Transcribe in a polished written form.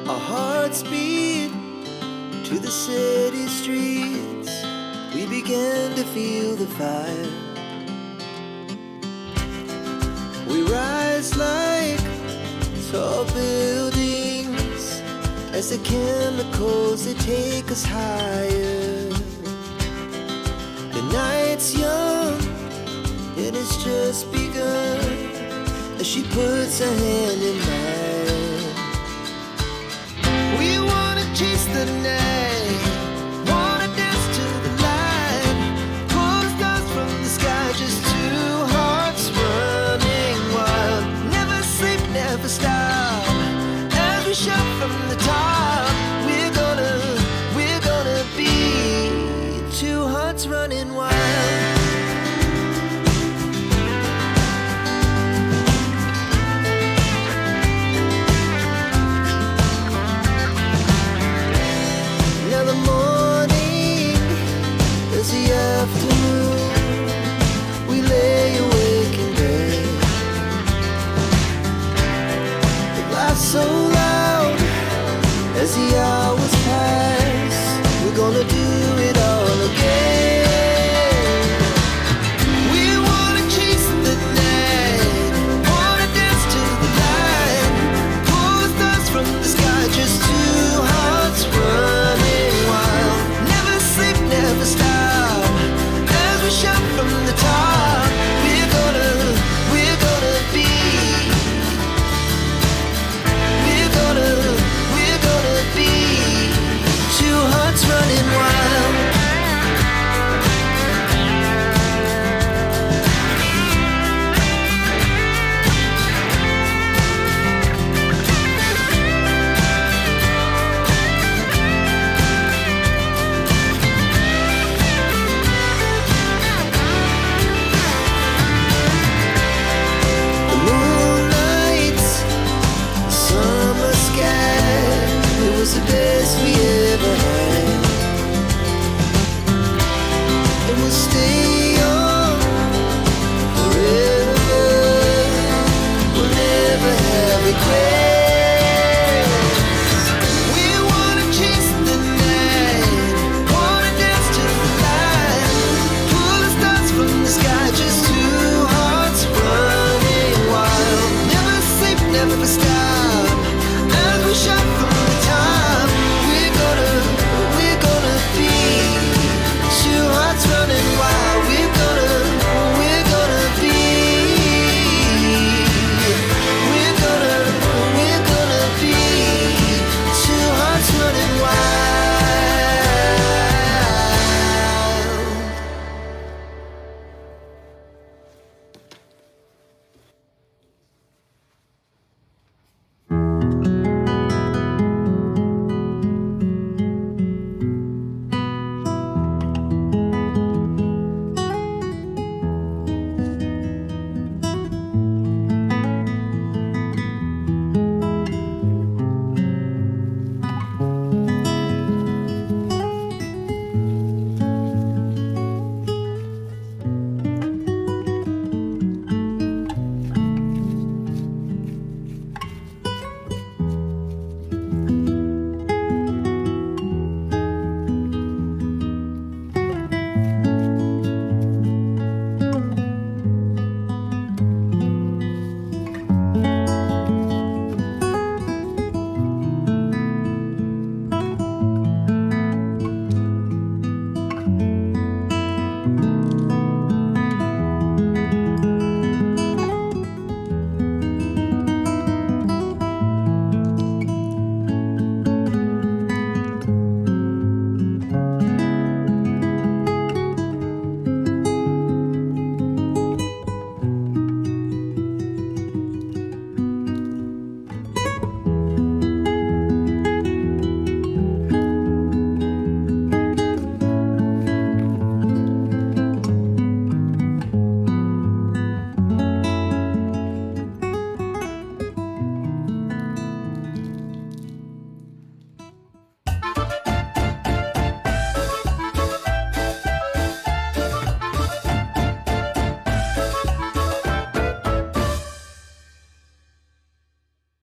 Our hearts beat to the city streets. We began to feel the fire. We rise like tall buildings as the chemicals, they take us higher. The night's young, it has just begun as she puts her hand in mine. We wanna chase the night, wanna dance to the light, pull the stars from the sky, just two hearts running wild. Never sleep, never stop, as we shout from the top. We're gonna be two hearts running wild. We lay awake in bed. It lasts so long.